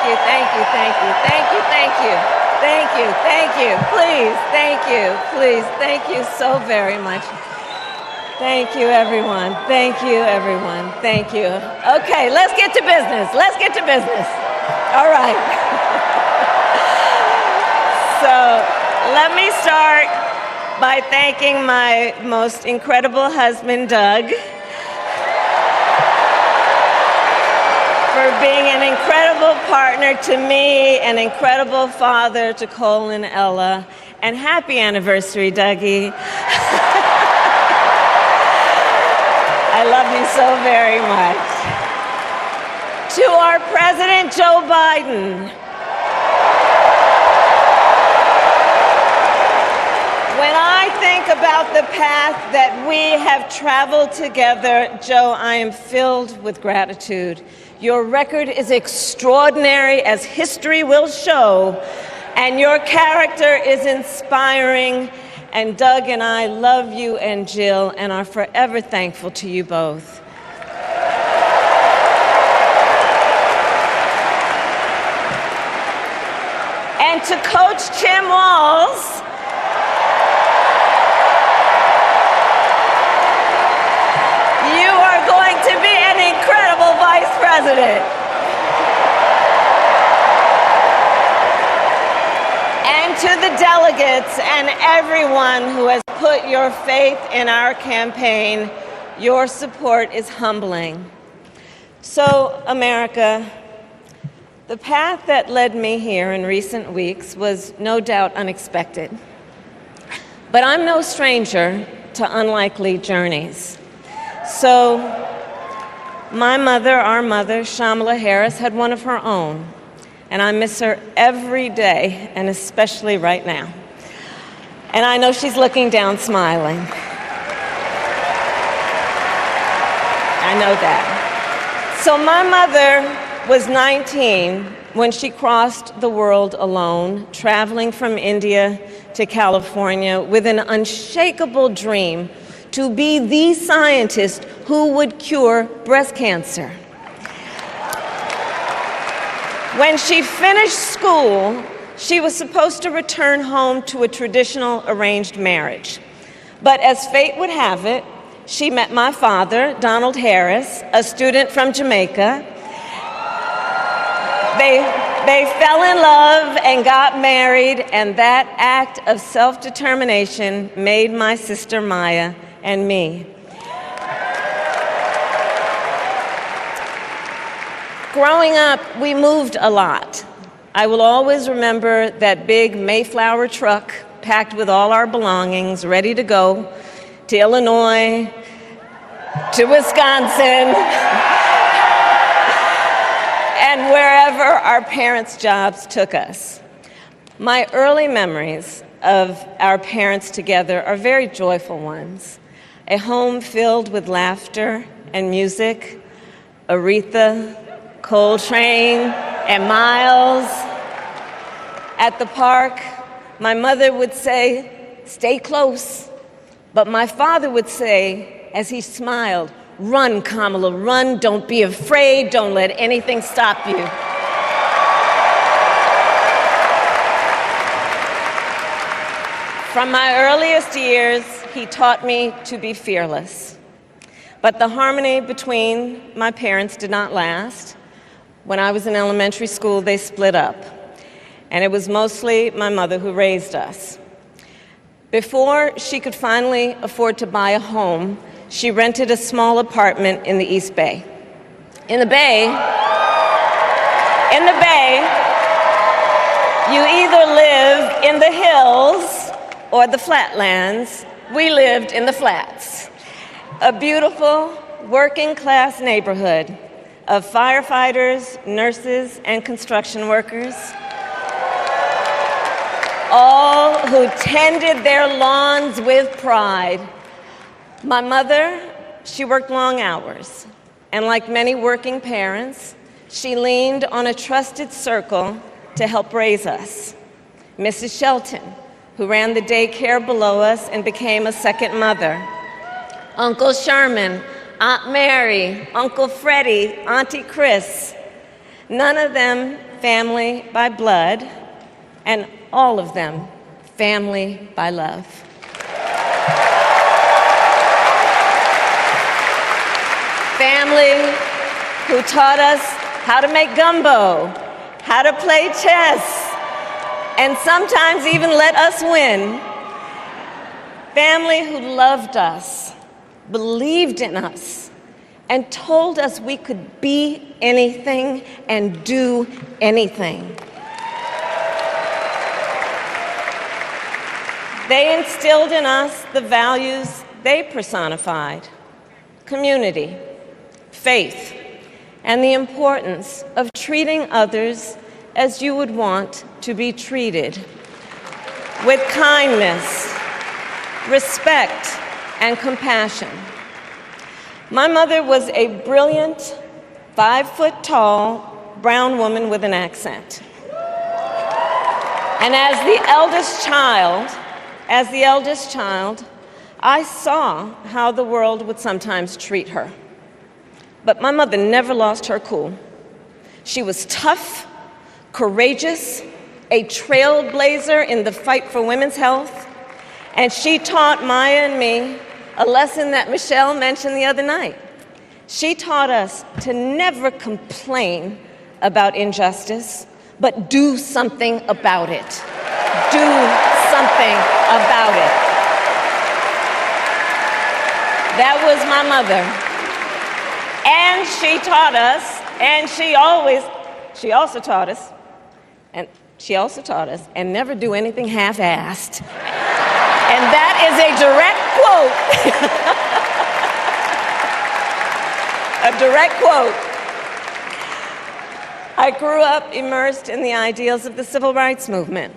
you, thank you, thank you, thank you, thank you, thank you, thank you, please, thank you so very much. Thank you, everyone. Thank you, everyone. Thank you. Okay, let's get to business. Let's get to business. All right. So let me start by thanking my most incredible husband, Doug, for being an incredible partner to me, an incredible father to Cole and Ella, and happy anniversary, Dougie. I love you so very much. To our President Joe Biden, when I think about the path that we have traveled together, Joe, I am filled with gratitude. Your record is extraordinary, as history will show, and your character is inspiring. And Doug and I love you and Jill and are forever thankful to you both. And to Coach Tim Walz, you are going to be an incredible vice president. And to the delegates and everyone who has put your faith in our campaign, your support is humbling. So, America, the path that led me here in recent weeks was no doubt unexpected. But I'm no stranger to unlikely journeys. So, my mother, our mother, Kamala Harris, had one of her own. And I miss her every day, and especially right now. And I know she's looking down smiling. I know that. So my mother was 19 when she crossed the world alone, traveling from India to California with an unshakable dream to be the scientist who would cure breast cancer. When she finished school, she was supposed to return home to a traditional arranged marriage. But as fate would have it, she met my father, Donald Harris, a student from Jamaica. They fell in love and got married, and that act of self-determination made my sister Maya and me. Growing up, we moved a lot. I will always remember that big Mayflower truck packed with all our belongings, ready to go to Illinois, to Wisconsin, and wherever our parents' jobs took us. My early memories of our parents together are very joyful ones. A home filled with laughter and music, Aretha, Coltrane, and Miles. At the park, my mother would say, "Stay close." But my father would say, as he smiled, "Run, Kamala, run. Don't be afraid. Don't let anything stop you." From my earliest years, he taught me to be fearless. But the harmony between my parents did not last. When I was in elementary school, they split up, and it was mostly my mother who raised us. Before she could finally afford to buy a home, she rented a small apartment in the East Bay. In the Bay, you either live in the hills or the flatlands. We lived in the flats, a beautiful working-class neighborhood of firefighters, nurses, and construction workers, all who tended their lawns with pride. My mother, she worked long hours, and like many working parents, she leaned on a trusted circle to help raise us. Mrs. Shelton, who ran the daycare below us and became a second mother. Uncle Sherman, Aunt Mary, Uncle Freddie, Auntie Chris. None of them family by blood, and all of them family by love. Family who taught us how to make gumbo, how to play chess, and sometimes even let us win. Family who loved us, believed in us, and told us we could be anything and do anything. They instilled in us the values they personified: community, faith, and the importance of treating others as you would want to be treated, with kindness, respect, and compassion. My mother was a brilliant, 5-foot-tall, brown woman with an accent. And as the eldest child, I saw how the world would sometimes treat her. But my mother never lost her cool. She was tough, courageous, a trailblazer in the fight for women's health, and she taught Maya and me a lesson that Michelle mentioned the other night. She taught us to never complain about injustice, but do something about it. Do something about it. That was my mother. And she taught us, and she also taught us, and never do anything half-assed. And that is a direct quote. A direct quote. I grew up immersed in the ideals of the civil rights movement.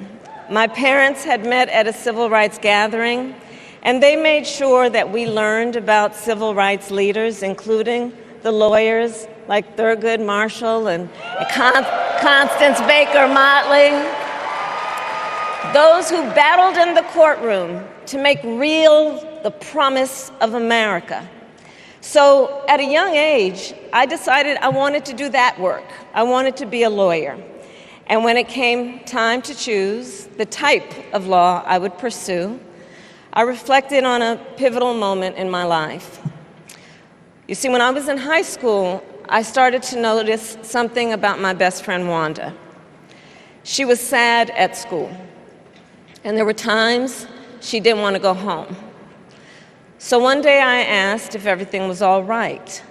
My parents had met at a civil rights gathering, and they made sure that we learned about civil rights leaders, including the lawyers like Thurgood Marshall and Constance Baker Motley, those who battled in the courtroom to make real the promise of America. So at a young age, I decided I wanted to do that work. I wanted to be a lawyer. And when it came time to choose the type of law I would pursue, I reflected on a pivotal moment in my life. You see, when I was in high school, I started to notice something about my best friend, Wanda. She was sad at school, and there were times she didn't want to go home. So one day I asked if everything was all right,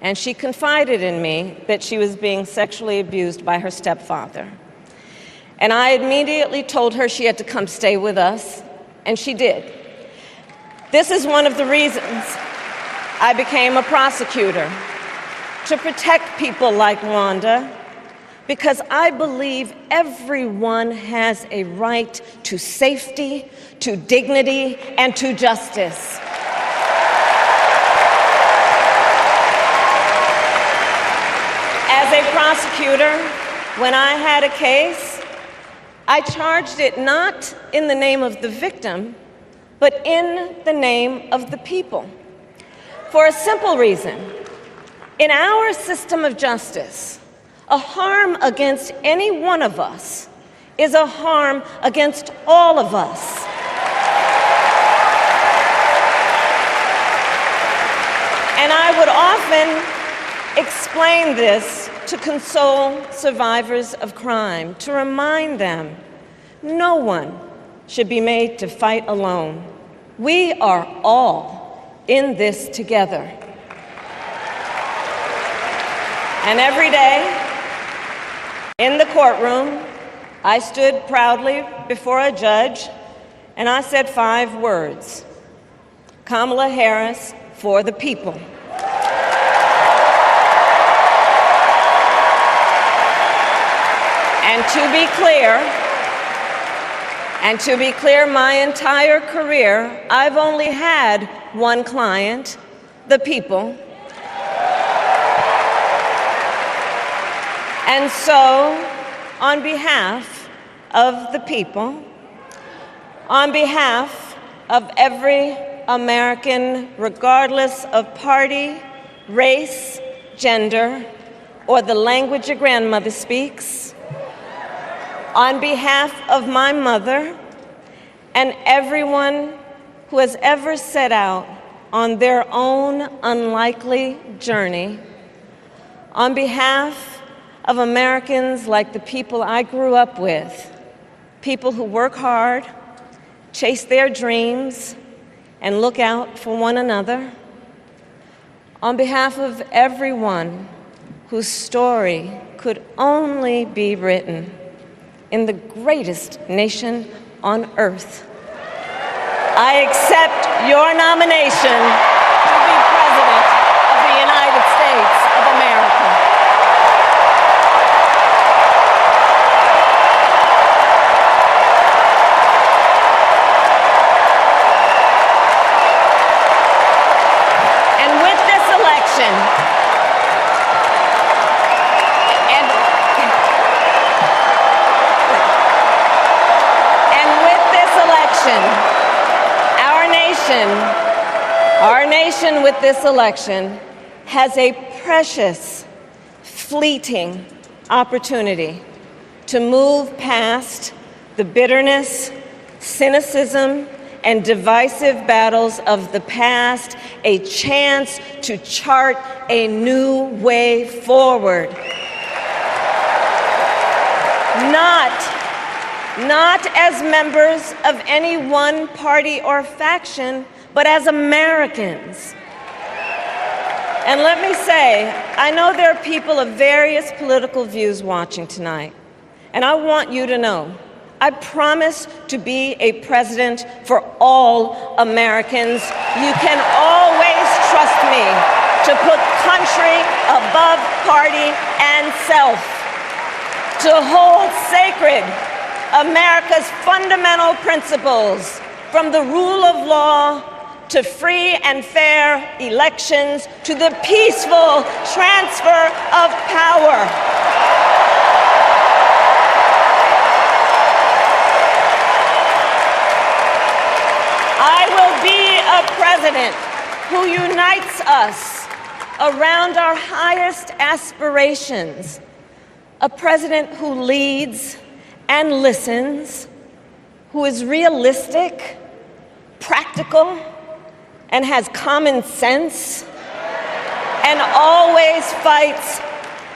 and she confided in me that she was being sexually abused by her stepfather. And I immediately told her she had to come stay with us, and she did. This is one of the reasons I became a prosecutor, to protect people like Wanda, because I believe everyone has a right to safety, to dignity, and to justice. As a prosecutor, when I had a case, I charged it not in the name of the victim, but in the name of the people. For a simple reason. In our system of justice, a harm against any one of us is a harm against all of us. And I would often explain this to console survivors of crime, to remind them no one should be made to fight alone. We are all in this together. And every day, in the courtroom, I stood proudly before a judge and I said 5 words: Kamala Harris for the people. And to be clear, my entire career, I've only had one client, the people. And so, on behalf of the people, on behalf of every American, regardless of party, race, gender, or the language your grandmother speaks, On behalf of my mother and everyone who has ever set out on their own unlikely journey, on behalf of Americans like the people I grew up with, people who work hard, chase their dreams, and look out for one another, on behalf of everyone whose story could only be written in the greatest nation on earth, I accept your nomination to be President of the United States of America. And with this election, our nation with this election has a precious, fleeting opportunity to move past the bitterness, cynicism, and divisive battles of the past, a chance to chart a new way forward. Not as members of any one party or faction, but as Americans. And let me say, I know there are people of various political views watching tonight, and I want you to know, I promise to be a president for all Americans. You can always trust me to put country above party and self, to hold sacred America's fundamental principles, from the rule of law to free and fair elections to the peaceful transfer of power. I will be a president who unites us around our highest aspirations, a president who leads and listens, who is realistic, practical, and has common sense, and always fights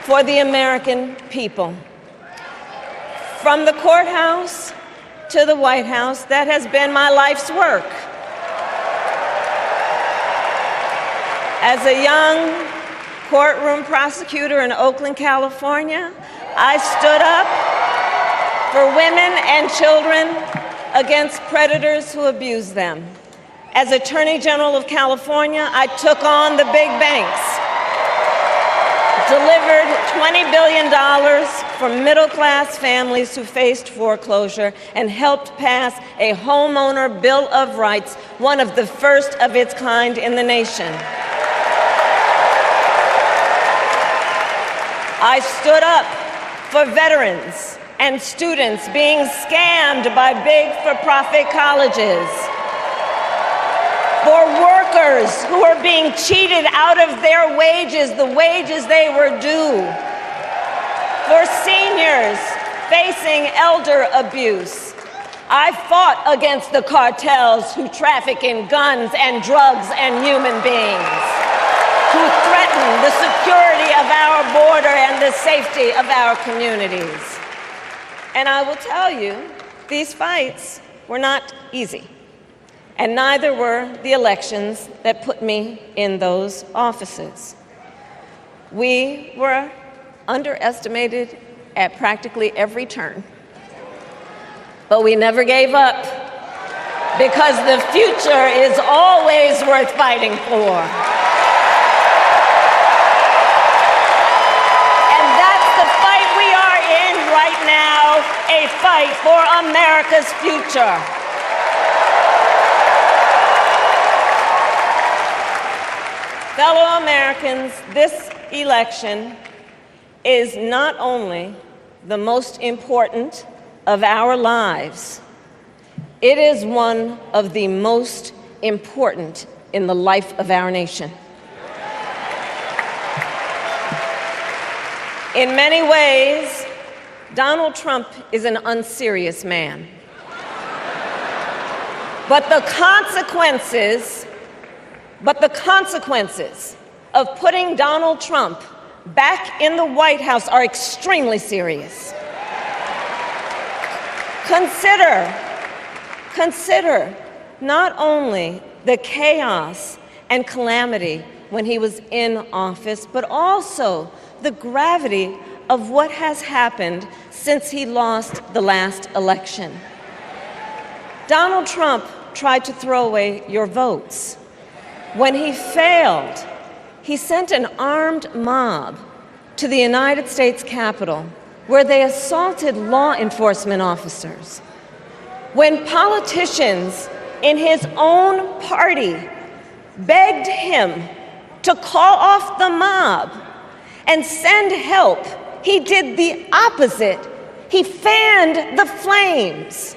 for the American people. From the courthouse to the White House, that has been my life's work. As a young courtroom prosecutor in Oakland, California, I stood up for women and children against predators who abuse them. As Attorney General of California, I took on the big banks, delivered $20 billion for middle-class families who faced foreclosure, and helped pass a homeowner Bill of Rights, one of the first of its kind in the nation. I stood up for veterans and students being scammed by big for-profit colleges, for workers who are being cheated out of their wages, the wages they were due, for seniors facing elder abuse. I fought against the cartels who traffic in guns and drugs and human beings, who threaten the security of our border and the safety of our communities. And I will tell you, these fights were not easy, and neither were the elections that put me in those offices. We were underestimated at practically every turn, but we never gave up, because the future is always worth fighting for. Right now, a fight for America's future. Fellow Americans, this election is not only the most important of our lives, it is one of the most important in the life of our nation. In many ways, Donald Trump is an unserious man. But the consequences of putting Donald Trump back in the White House are extremely serious. Consider not only the chaos and calamity when he was in office, but also the gravity of what has happened since he lost the last election. Donald Trump tried to throw away your votes. When he failed, he sent an armed mob to the United States Capitol, where they assaulted law enforcement officers. When politicians in his own party begged him to call off the mob and send help, he did the opposite. He fanned the flames.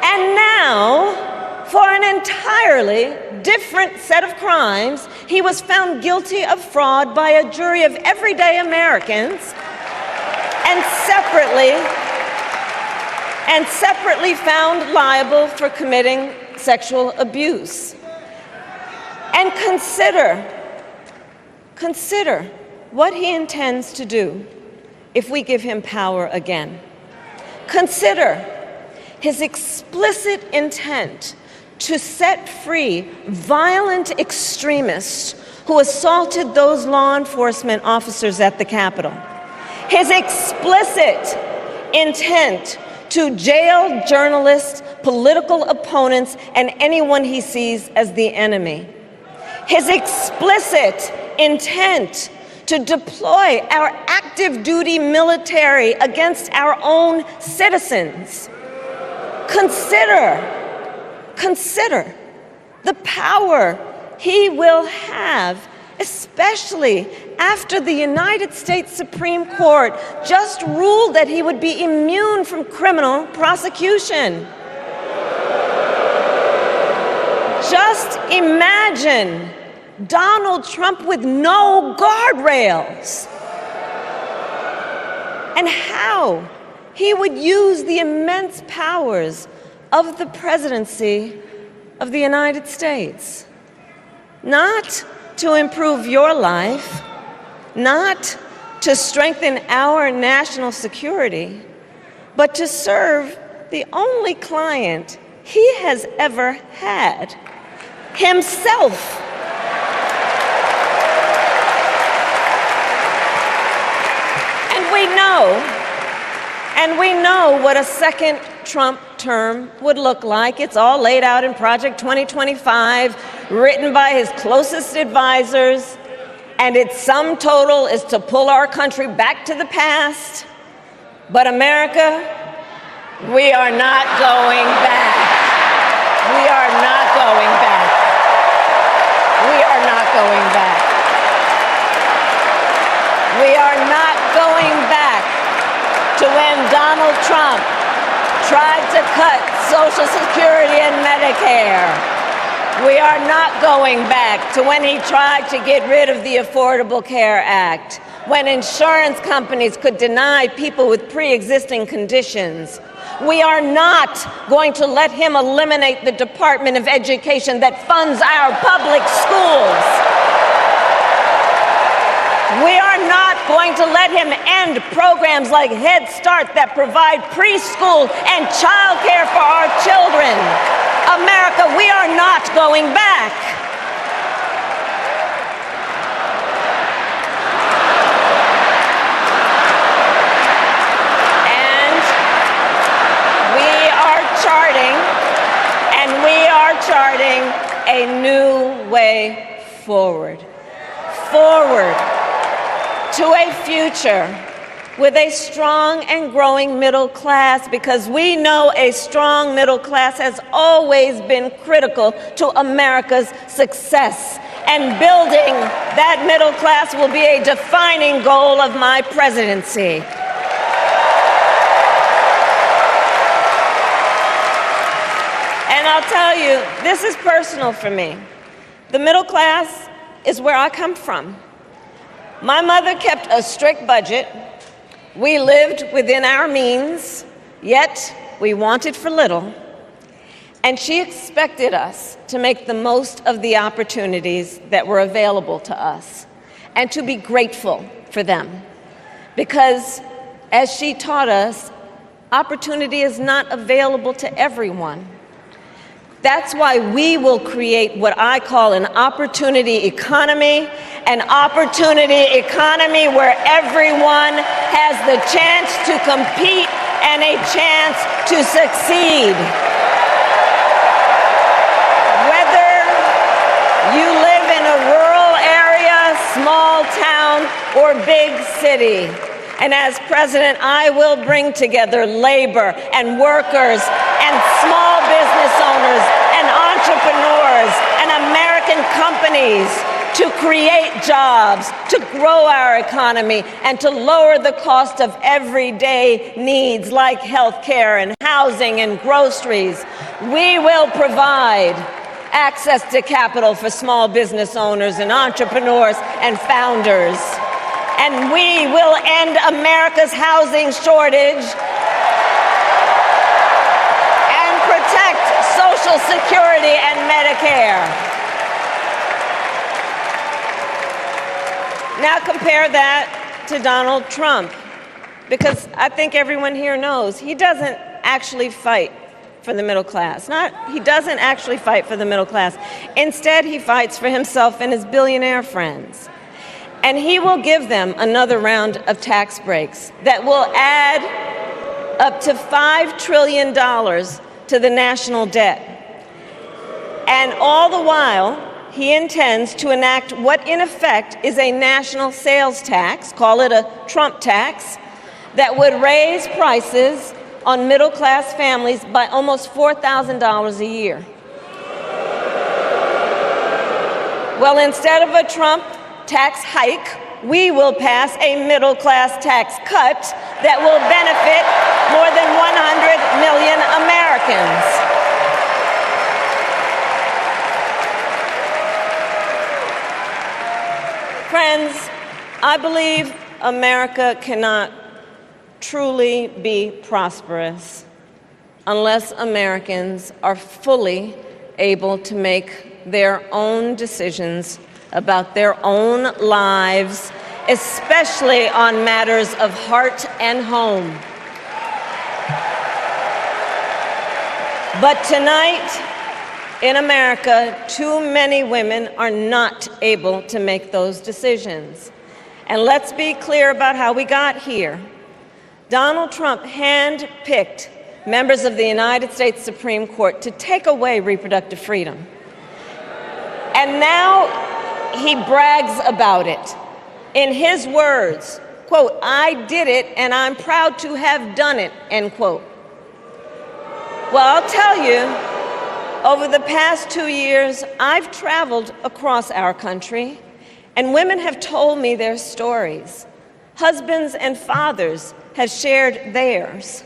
And now, for an entirely different set of crimes, he was found guilty of fraud by a jury of everyday Americans and separately found liable for committing sexual abuse. And consider what he intends to do if we give him power again. Consider his explicit intent to set free violent extremists who assaulted those law enforcement officers at the Capitol. His explicit intent to jail journalists, political opponents, and anyone he sees as the enemy. His explicit intent to deploy our active duty military against our own citizens. Consider the power he will have, especially after the United States Supreme Court just ruled that he would be immune from criminal prosecution. Just imagine Donald Trump with no guardrails, and how he would use the immense powers of the presidency of the United States, not to improve your life, not to strengthen our national security, but to serve the only client he has ever had, himself. And we know what a second Trump term would look like. It's all laid out in Project 2025, written by his closest advisors, and its sum total is to pull our country back to the past. But America, we are not going back. We are not going back. We are not going back. We are not going back to when Donald Trump tried to cut Social Security and Medicare. We are not going back to when he tried to get rid of the Affordable Care Act, when insurance companies could deny people with pre-existing conditions. We are not going to let him eliminate the Department of Education that funds our public schools. We are not going to let him end programs like Head Start that provide preschool and childcare for our children. America, we are not going back. And we are charting a new way forward. To a future with a strong and growing middle class, because we know a strong middle class has always been critical to America's success. And building that middle class will be a defining goal of my presidency. And I'll tell you, this is personal for me. The middle class is where I come from. My mother kept a strict budget. We lived within our means, yet we wanted for little. And she expected us to make the most of the opportunities that were available to us and to be grateful for them. Because, as she taught us, opportunity is not available to everyone. That's why we will create what I call an opportunity economy where everyone has the chance to compete and a chance to succeed. Whether you live in a rural area, small town, or big city. And as president, I will bring together labor and workers and small business owners and entrepreneurs and American companies to create jobs, to grow our economy, and to lower the cost of everyday needs like health care and housing and groceries. We will provide access to capital for small business owners and entrepreneurs and founders. And we will end America's housing shortage and protect Social Security and Medicare. Now compare that to Donald Trump, because I think everyone here knows he doesn't actually fight for the middle class. He doesn't actually fight for the middle class. Instead, he fights for himself and his billionaire friends. And he will give them another round of tax breaks that will add up to $5 trillion to the national debt. And all the while, he intends to enact what in effect is a national sales tax, call it a Trump tax, that would raise prices on middle-class families by almost $4,000 a year. Well, instead of a Trump tax hike, we will pass a middle-class tax cut that will benefit more than 100 million Americans. Friends, I believe America cannot truly be prosperous unless Americans are fully able to make their own decisions about their own lives, especially on matters of heart and home. But tonight, in America, too many women are not able to make those decisions. And let's be clear about how we got here. Donald Trump handpicked members of the United States Supreme Court to take away reproductive freedom. And now he brags about it. In his words, quote, "I did it and I'm proud to have done it," end quote. Well, I'll tell you, over the past 2 years, I've traveled across our country, and women have told me their stories. Husbands and fathers have shared theirs.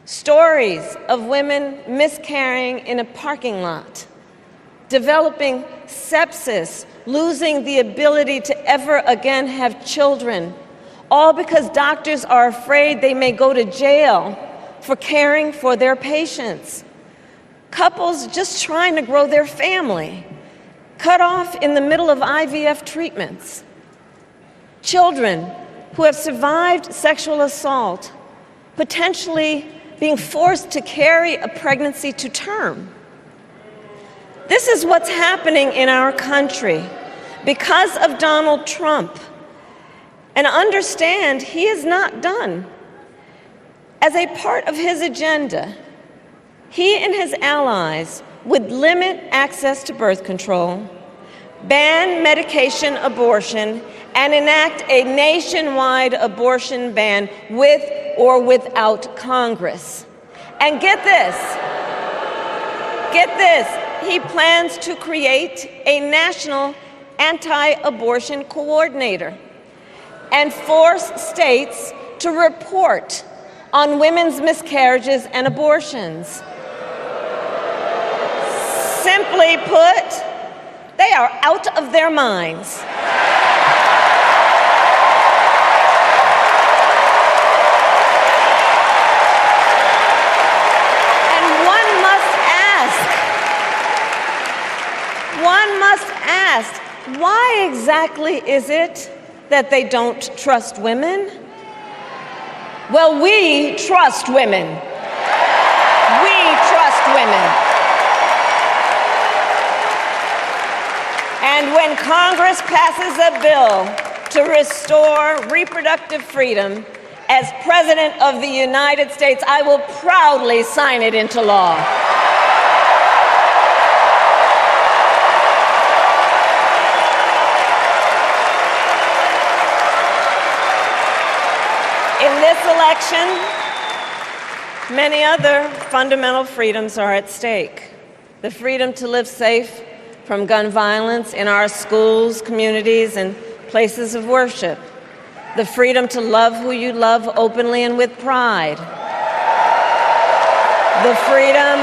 Stories of women miscarrying in a parking lot, developing sepsis, losing the ability to ever again have children, all because doctors are afraid they may go to jail for caring for their patients. Couples just trying to grow their family, cut off in the middle of IVF treatments. Children who have survived sexual assault, potentially being forced to carry a pregnancy to term. This is what's happening in our country because of Donald Trump. And understand, he is not done. As a part of his agenda, he and his allies would limit access to birth control, ban medication abortion, and enact a nationwide abortion ban with or without Congress. And get this, he plans to create a national anti-abortion coordinator and force states to report on women's miscarriages and abortions. Simply put, they are out of their Why exactly is it that they don't trust women? Well, we trust women. We trust women. And when Congress passes a bill to restore reproductive freedom, as President of the United States, I will proudly sign it into law. In this election, many other fundamental freedoms are at stake. The freedom to live safe from gun violence in our schools, communities, and places of worship. The freedom to love who you love openly and with pride. The freedom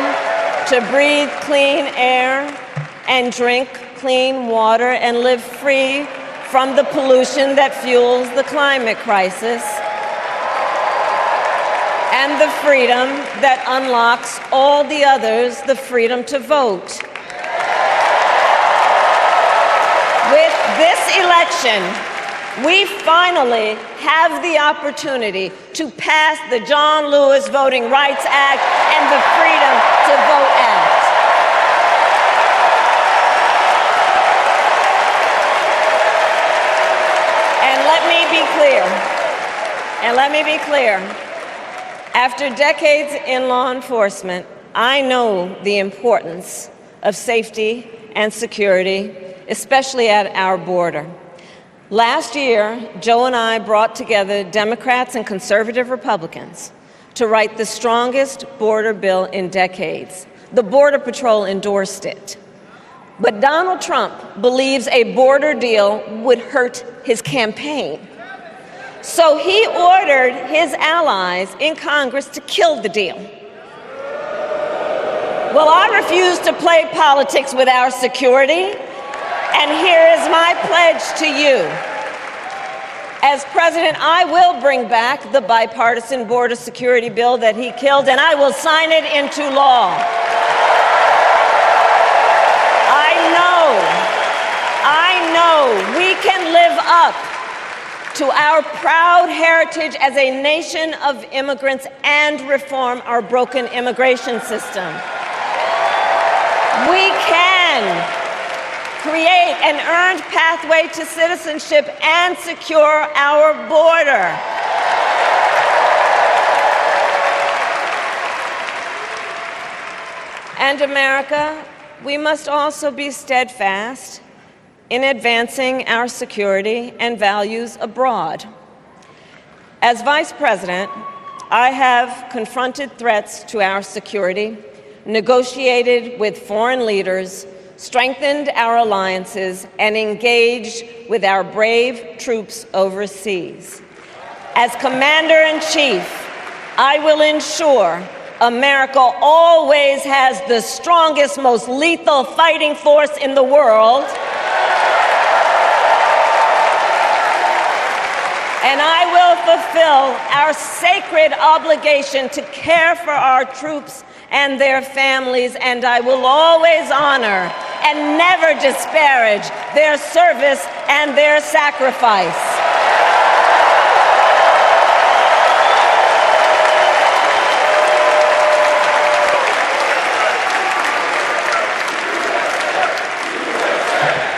to breathe clean air and drink clean water and live free from the pollution that fuels the climate crisis. And the freedom that unlocks all the others, the freedom to vote. With this election, we finally have the opportunity to pass the John Lewis Voting Rights Act and the Freedom to Vote Act. And let me be clear. After decades in law enforcement, I know the importance of safety and security, especially at our border. Last year, Joe and I brought together Democrats and conservative Republicans to write the strongest border bill in decades. The Border Patrol endorsed it. But Donald Trump believes a border deal would hurt his campaign. So he ordered his allies in Congress to kill the deal. Well, I refuse to play politics with our security. And here is my pledge to you. As president, I will bring back the bipartisan border security bill that he killed, and I will sign it into law. I know we can live up to our proud heritage as a nation of immigrants and reform our broken immigration system. We can create an earned pathway to citizenship and secure our border. And America, we must also be steadfast in advancing our security and values abroad. As Vice President, I have confronted threats to our security, negotiated with foreign leaders, strengthened our alliances, and engaged with our brave troops overseas. As Commander-in-Chief, I will ensure America always has the strongest, most lethal fighting force in the world. And I will fulfill our sacred obligation to care for our troops and their families, and I will always honor and never disparage their service and their sacrifice.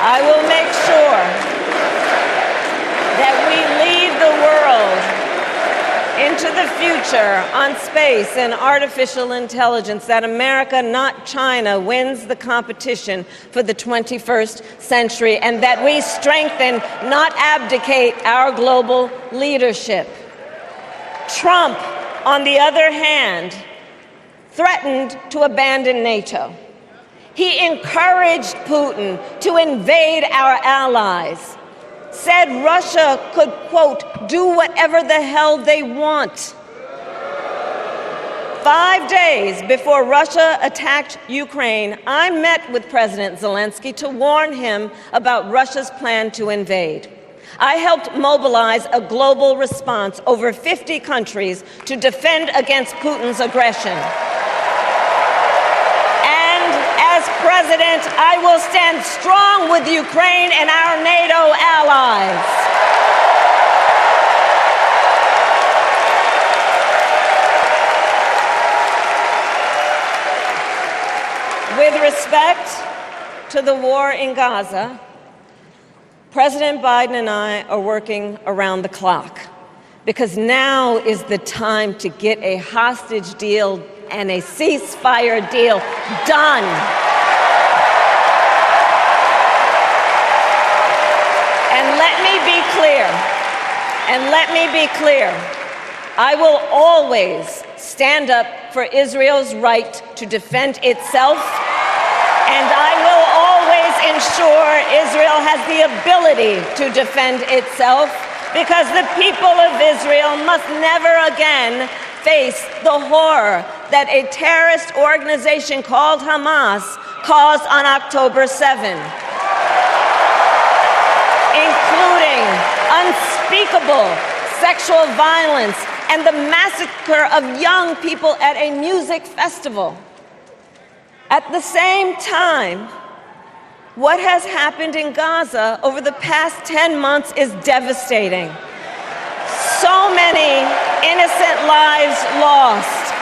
I will make sure that we lead the world into the future on space and artificial intelligence, that America, not China, wins the competition for the 21st century, and that we strengthen, not abdicate, our global leadership. Trump, on the other hand, threatened to abandon NATO. He encouraged Putin to invade our allies, said Russia could, quote, do whatever the hell they want. 5 days before Russia attacked Ukraine, I met with President Zelensky to warn him about Russia's plan to invade. I helped mobilize a global response, over 50 countries, to defend against Putin's aggression. And as President, I will stand strong with Ukraine and our NATO allies. With respect to the war in Gaza, President Biden and I are working around the clock because now is the time to get a hostage deal and a ceasefire deal done. And let me be clear, I will always stand up for Israel's right to defend itself, and I will always ensure Israel has the ability to defend itself, because the people of Israel must never again face the horror that a terrorist organization called Hamas caused on October 7, including unspeakable sexual violence and the massacre of young people at a music festival. At the same time, what has happened in Gaza over the past 10 months is devastating. So many innocent lives lost.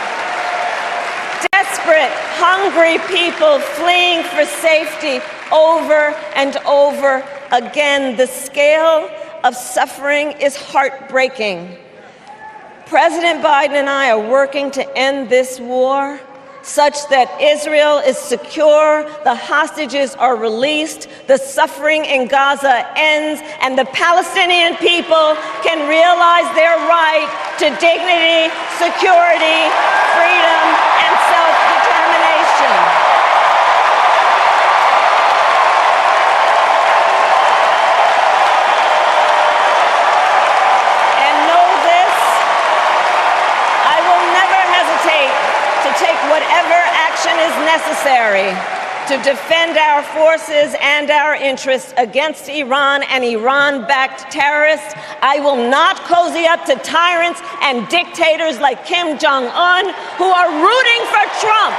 Desperate, hungry people fleeing for safety over and over again. The scale of suffering is heartbreaking. President Biden and I are working to end this war such that Israel is secure, the hostages are released, the suffering in Gaza ends, and the Palestinian people can realize their right to dignity, security, freedom, and self-determination. Whatever action is necessary to defend our forces and our interests against Iran and Iran-backed terrorists. I will not cozy up to tyrants and dictators like Kim Jong-un who are rooting for Trump,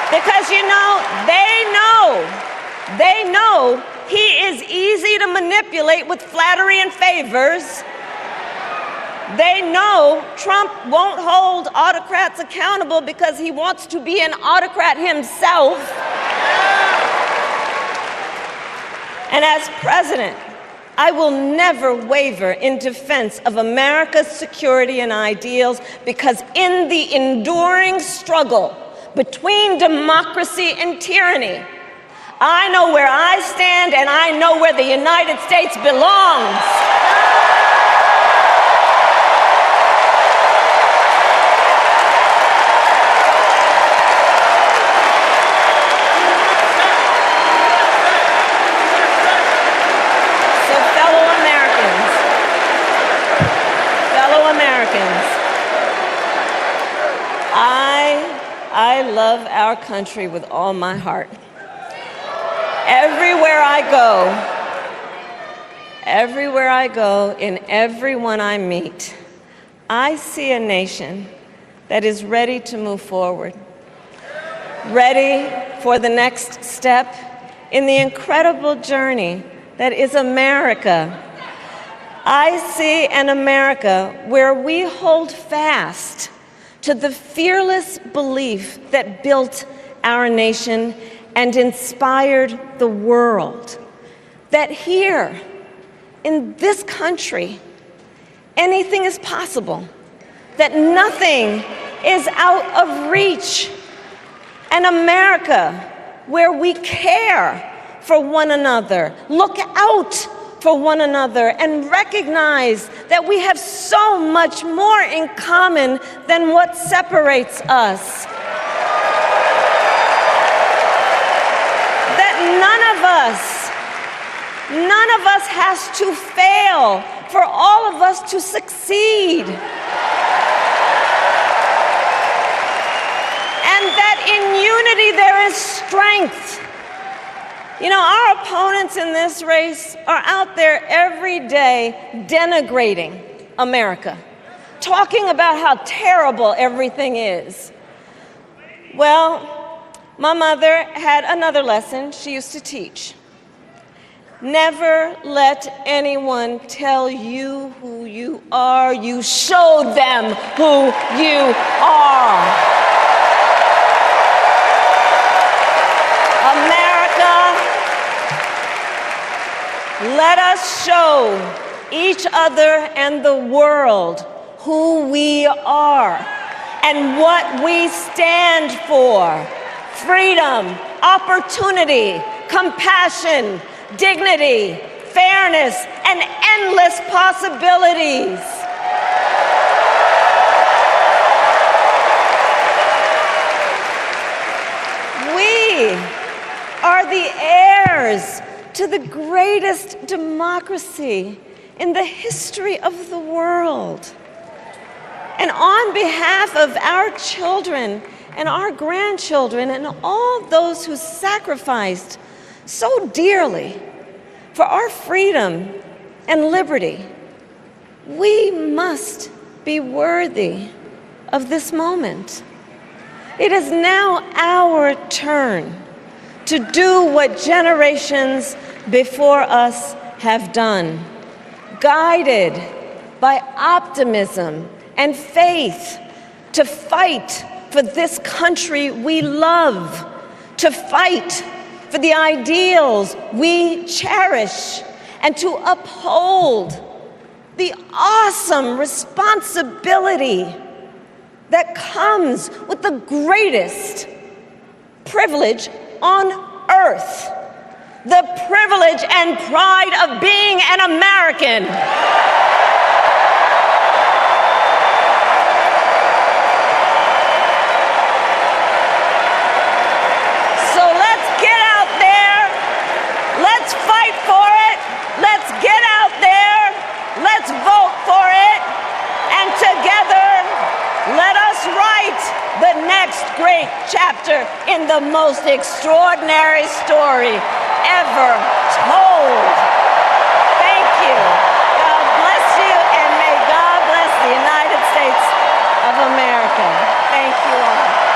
Because, you know, they know he is easy to manipulate with flattery and favors. They know Trump won't hold autocrats accountable because he wants to be an autocrat himself. And as president, I will never waver in defense of America's security and ideals, because in the enduring struggle between democracy and tyranny, I know where I stand and I know where the United States belongs. I love our country with all my heart. Everywhere I go, in everyone I meet, I see a nation that is ready to move forward, ready for the next step in the incredible journey that is America. I see an America where we hold fast to the fearless belief that built our nation and inspired the world, that here in this country, anything is possible, that nothing is out of reach. An America where we care for one another, look out for one another, and recognize that we have so much more in common than what separates us. That none of us has to fail for all of us to succeed. And that in unity there is strength. You know, our opponents in this race are out there every day denigrating America, talking about how terrible everything is. Well, my mother had another lesson she used to teach. Never let anyone tell you who you are. You show them who you are. America, let us show each other and the world who we are and what we stand for. Freedom, opportunity, compassion, dignity, fairness, and endless possibilities. We are the heirs to the greatest democracy in the history of the world. And on behalf of our children and our grandchildren and all those who sacrificed so dearly for our freedom and liberty, we must be worthy of this moment. It is now our turn to do what generations before us have done, guided by optimism and faith, to fight for this country we love, to fight for the ideals we cherish, and to uphold the awesome responsibility that comes with the greatest privilege on earth, the privilege and pride of being an American. So let's get out there, let's fight for it, let's get out there, let's vote for it, and together let us write the next great chapter in the most extraordinary story ever told. Thank you. God bless you, and may God bless the United States of America. Thank you all.